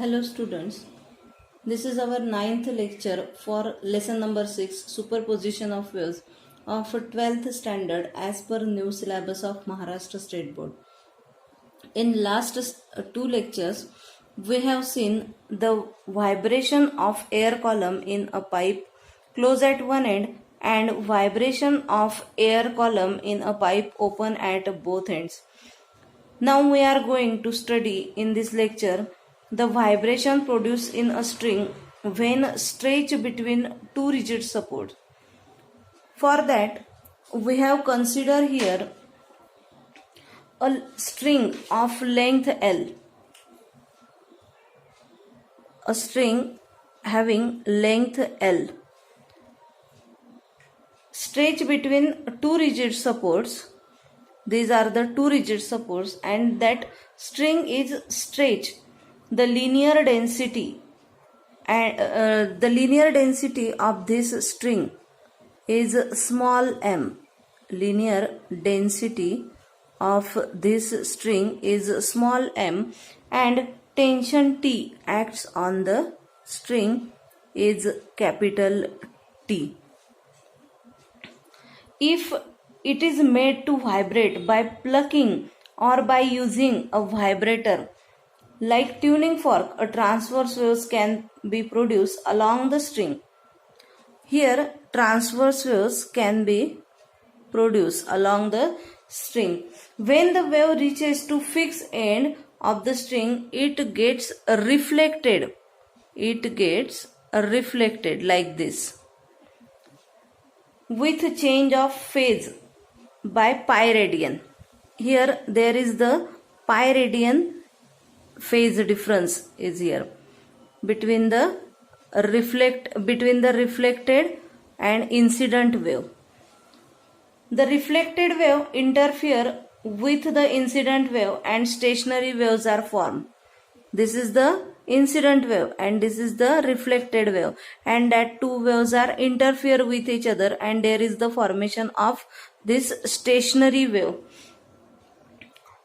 Hello students, this is our ninth lecture for lesson number 6 superposition of waves of 12th standard as per new syllabus of Maharashtra State Board. In last two lectures we have seen the vibration of air column in a pipe close at one end and vibration of air column in a pipe open at both ends. Now we are going to study in this lecture the vibration produced in a string when stretched between two rigid supports. For that, we have considered here a string of length L. A string having length L. Stretched between two rigid supports. These are the two rigid supports, and that string is stretched. The linear density of this string is small m. Linear density of this string is small m, and tension T acts on the string is capital T. If it is made to vibrate by plucking or by using a vibrator, like tuning fork, a transverse waves can be produced along the string. Here, transverse waves can be produced along the string. When the wave reaches to fixed end of the string, it gets reflected. It gets reflected like this, with change of phase by pi radian. Here there is the pi radian phase difference is here between the reflected and incident wave. The reflected wave interfere with the incident wave and stationary waves are formed. This is the incident wave and this is the reflected wave, and that two waves are interfere with each other and there is the formation of this stationary wave.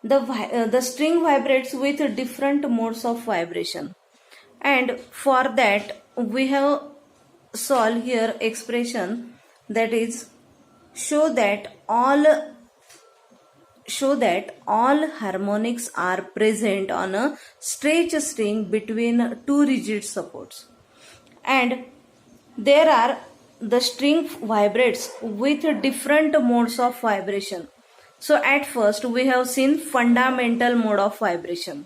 The string vibrates with different modes of vibration, and for that we have solved here expression, that is show that all harmonics are present on a stretched string between two rigid supports, and the string vibrates with different modes of vibration. So at first we have seen fundamental mode of vibration.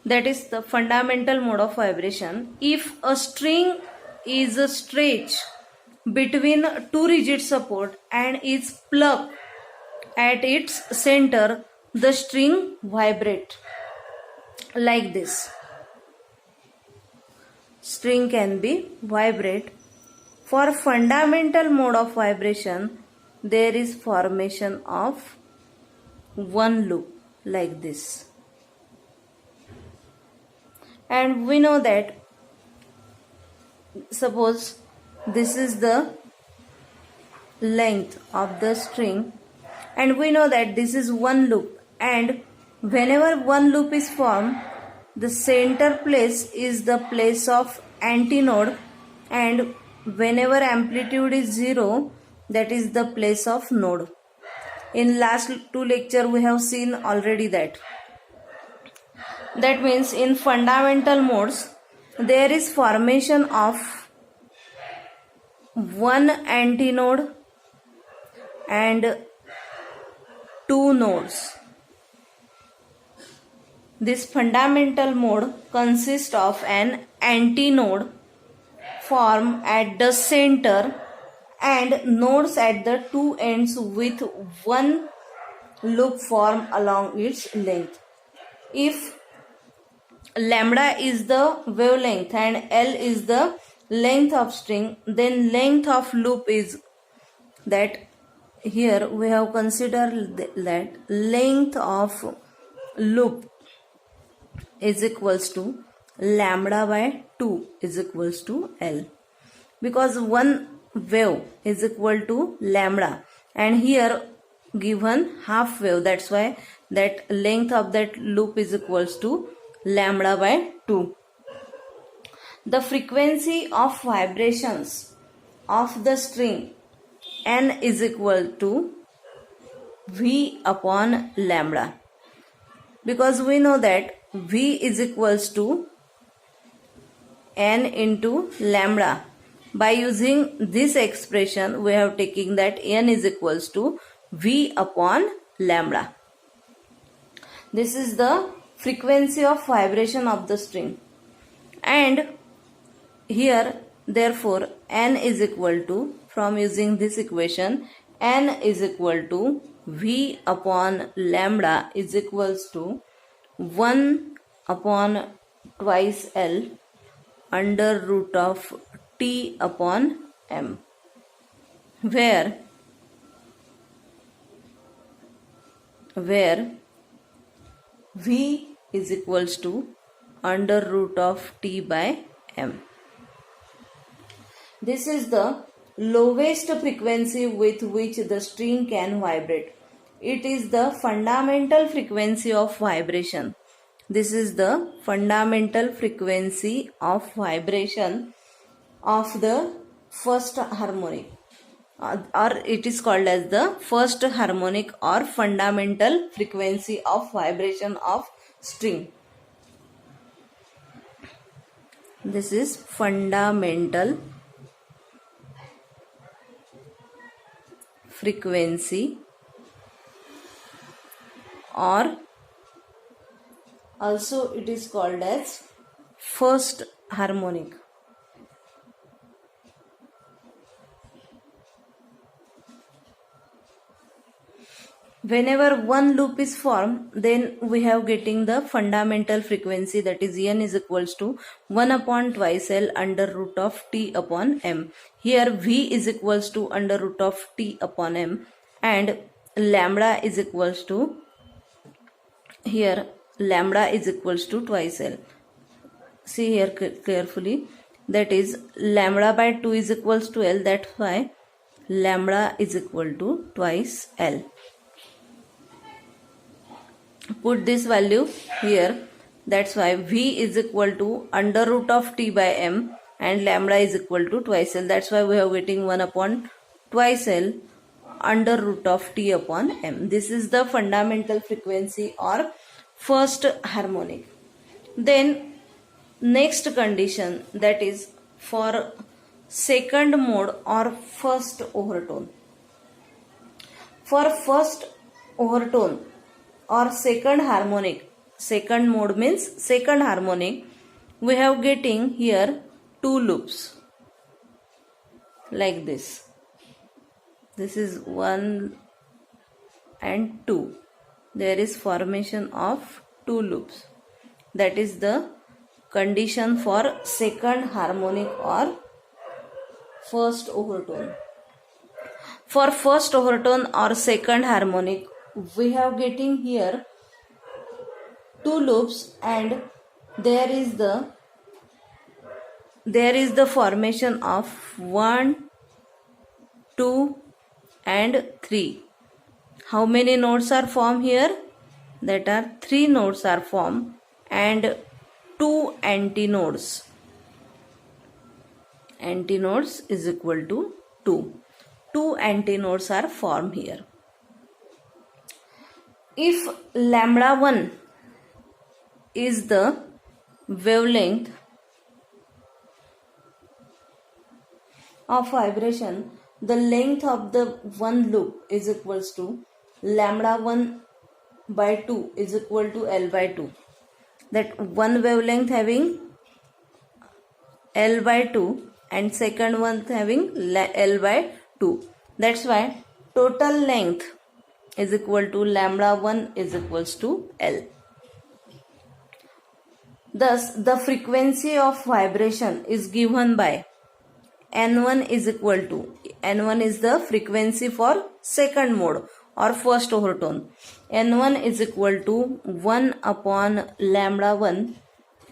That is the fundamental mode of vibration. If a string is stretched between two rigid support and is plucked at its center, the string vibrates like this. String can be vibrate. For fundamental mode of vibration, there is formation of one loop like this, and we know that suppose this is the length of the string and we know that this is one loop, and whenever one loop is formed, the center place is the place of antinode, and whenever amplitude is 0, that is the place of node. In last two lecture we have seen already that. That means in fundamental modes there is formation of one antinode and two nodes. This fundamental mode consists of an antinode formed at the center and nodes at the two ends with one loop formed along its length. If lambda is the wavelength and L is the length of string, then length of loop is that. Here we have considered that length of loop is equals to lambda by 2 is equals to L, because one wave is equal to lambda and here given half wave, that's why that length of that loop is equals to lambda by 2. the frequency of vibrations of the string n is equal to v upon lambda, because we know that v is equals to n into lambda. By using this expression, we have taken that n is equals to v upon lambda. This is the frequency of vibration of the string, and here therefore n is equal to, from using this equation, n is equal to v upon lambda is equals to 1 upon twice L under root of T upon M, where V is equals to under root of T by M. This is the lowest frequency with which the string can vibrate. It is the fundamental frequency of vibration. This is the fundamental frequency of vibration of the first harmonic, or it is called as the first harmonic or fundamental frequency of vibration of string. This is fundamental frequency, or also it is called as first harmonic. Whenever one loop is formed, then we have getting the fundamental frequency, that is n is equals to 1 upon twice L under root of T upon M. Here V is equals to under root of T upon M, and lambda is equals to, here lambda is equals to twice L. See here carefully, that is lambda by 2 is equals to L, that's why lambda is equal to twice L. Put this value here, that's why V is equal to under root of T by M and lambda is equal to twice L. That's why we are getting 1 upon twice L under root of T upon M. This is the fundamental frequency or first harmonic. Then next condition, that is for second mode or first overtone. For first overtone or second harmonic, second mode means second harmonic, we have getting here two loops like this. This is 1 and 2. There is formation of two loops. That is the condition for second harmonic or first overtone. For first overtone or second harmonic, we have getting here two loops, and there is the formation of 1, 2 and 3. How many notes are formed here? That are 3 notes are formed and 2 antinodes. Antinodes is equal to 2. 2 antinodes are formed here. If lambda 1 is the wavelength of vibration, the length of the one loop is equals to lambda 1 by 2 is equal to L by 2. That one wavelength having L by 2 and second one having L by 2. That's why total length is equal to lambda 1 is equals to L. Thus, the frequency of vibration is given by N1 is equal to, N1 is the frequency for second mode or first overtone. N1 is equal to 1 upon lambda 1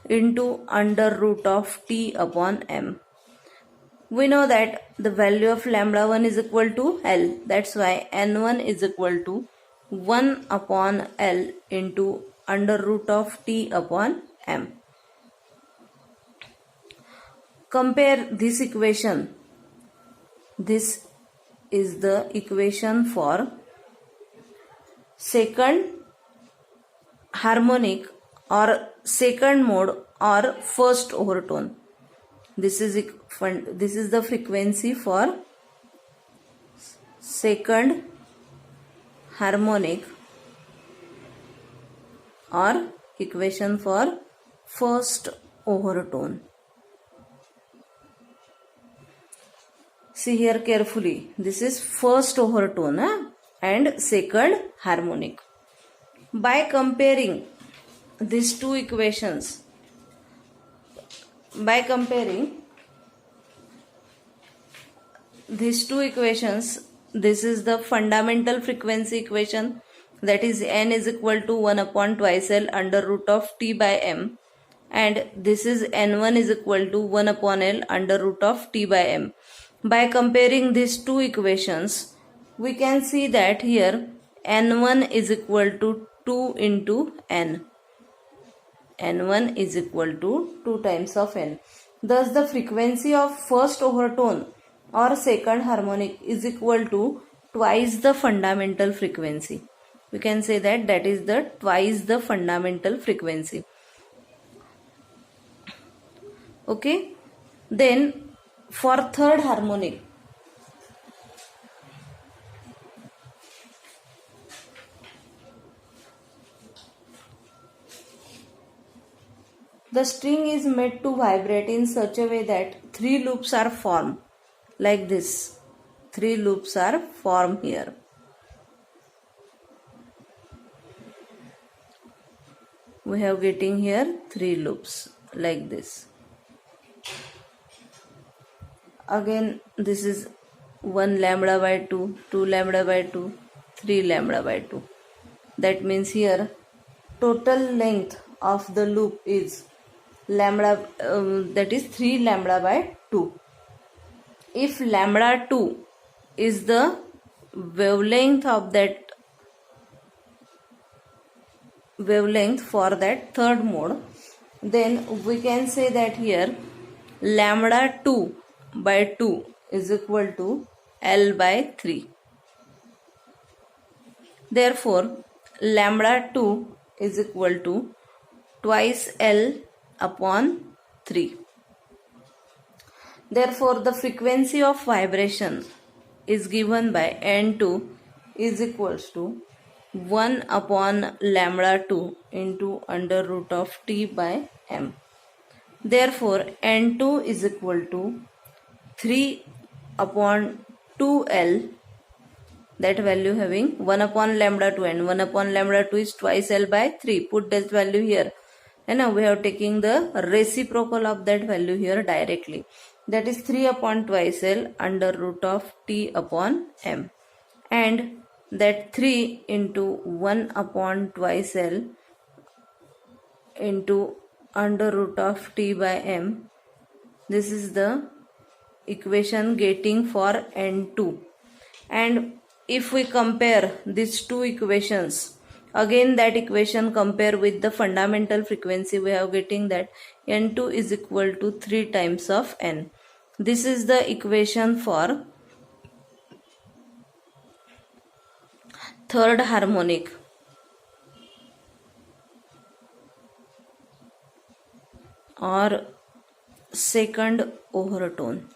into under root of T upon M. We know that the value of lambda 1 is equal to L. That's why N1 is equal to 1 upon L into under root of T upon M. compare this equation. This is the equation for second harmonic or second mode or first overtone. This is the frequency for second harmonic or equation for first overtone. See here carefully. This is first overtone and second harmonic. By comparing these two equations, this is the fundamental frequency equation, that is n is equal to 1 upon twice L under root of T by M, and this is n1 is equal to 1 upon L under root of T by M. By comparing these two equations, we can see that here n1 is equal to 2 into n. n1 is equal to 2 times of n. Thus the frequency of first overtone or second harmonic is equal to twice the fundamental frequency. We can say that is the twice the fundamental frequency. Okay. Then for third harmonic, the string is made to vibrate in such a way that 3 loops are formed like this. 3 loops are formed here. We have getting here 3 loops like this. Again this is 1 lambda by 2, 2 lambda by 2, 3 lambda by 2. That means here total length of the loop is lambda, that is 3 lambda by 2. If lambda 2 is the wavelength of that for that third mode, then we can say that here lambda 2 by 2 is equal to L by 3. Therefore lambda 2 is equal to twice L upon 3. Therefore the frequency of vibration is given by n2 is equals to 1 upon lambda 2 into under root of T by M. Therefore n2 is equal to 3 upon 2L, that value having 1 upon lambda 2, and 1 upon lambda 2 is twice L by 3. Put that value here, and now we have taking the reciprocal of that value here directly, that is 3 upon twice L under root of T upon M, and that 3 into 1 upon twice L into under root of T by M. This is the equation getting for n2. And if we compare these two equations, again that equation compare with the fundamental frequency, we have getting that n2 is equal to 3 times of n. This is the equation for third harmonic or second overtone.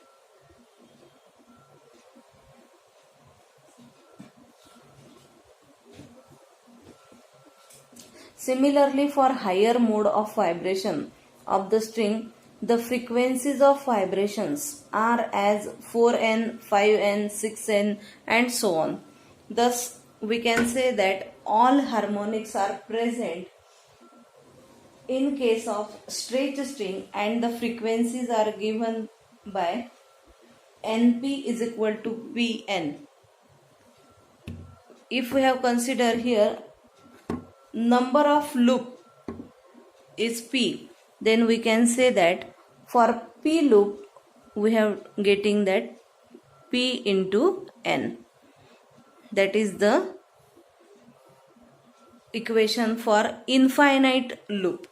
Similarly, for higher mode of vibration of the string, the frequencies of vibrations are as 4n, 5n, 6n and so on. Thus, we can say that all harmonics are present in case of straight string, and the frequencies are given by np is equal to pn. If we have considered here number of loop is p, then we can say that for p loop we have getting that p into n. That is the equation for infinite loop.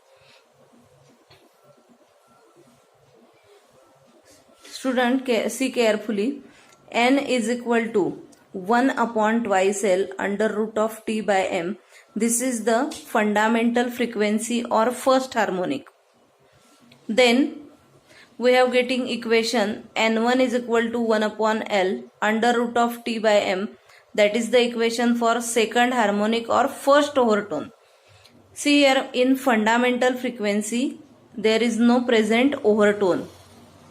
Student, see carefully. N is equal to 1 upon twice L under root of T by M. This is the fundamental frequency or first harmonic. Then we have getting equation N1 is equal to 1 upon L under root of T by M. That is the equation for second harmonic or first overtone. See here, in fundamental frequency there is no present overtone.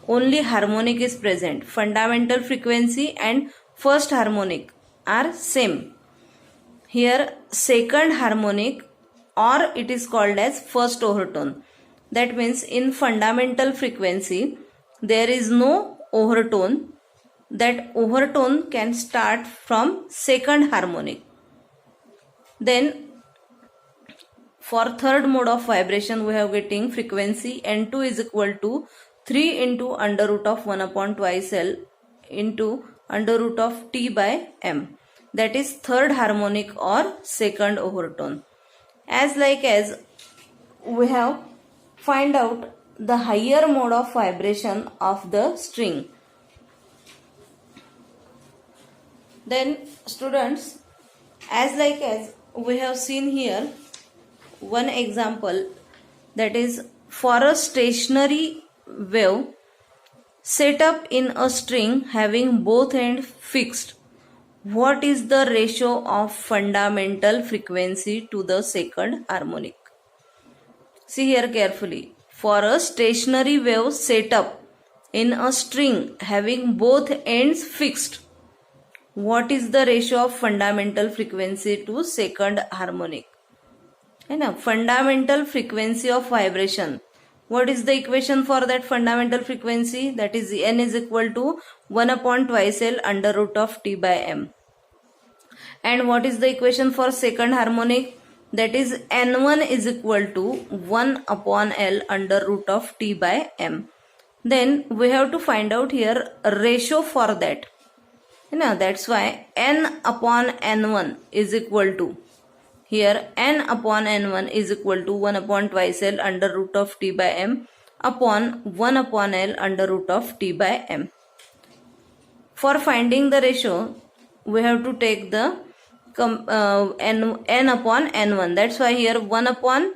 Only harmonic is present. Fundamental frequency and first harmonic are same. Here second harmonic, or it is called as first overtone. That means in fundamental frequency there is no overtone. That overtone can start from second harmonic. Then for third mode of vibration we have getting frequency N2 is equal to 3 into under root of 1 upon twice L into under root of T by M. That is third harmonic or second overtone. As we have find out the higher mode of vibration of the string. Then students, as we have seen here one example, that is for a stationary wave set up in a string having both ends fixed, what is the ratio of fundamental frequency to the second harmonic? See here carefully. For a stationary wave set up in a string having both ends fixed, what is the ratio of fundamental frequency to second harmonic? Fundamental frequency of vibration. What is the equation for that fundamental frequency? That is N is equal to 1 upon twice L under root of T by M. And what is the equation for second harmonic? That is N1 is equal to 1 upon L under root of T by M. Then we have to find out here a ratio for that. That's why N upon N1 is equal to, here N upon N1 is equal to 1 upon twice L under root of T by M upon 1 upon L under root of T by M. For finding the ratio, we have to take the N upon N1. That's why here 1 upon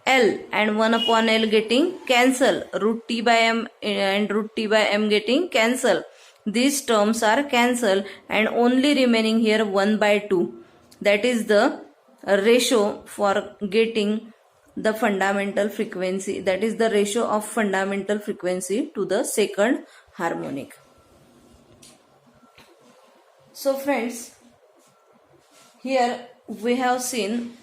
L and 1 upon L getting cancel. Root T by M and root T by M getting cancel. These terms are cancelled and only remaining here 1 by 2. That is the ratio for getting the fundamental frequency. That is the ratio of fundamental frequency to the second harmonic. So friends, here we have seen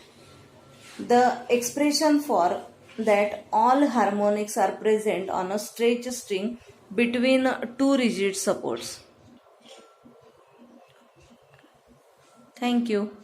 the expression for that all harmonics are present on a stretched string between two rigid supports. Thank you.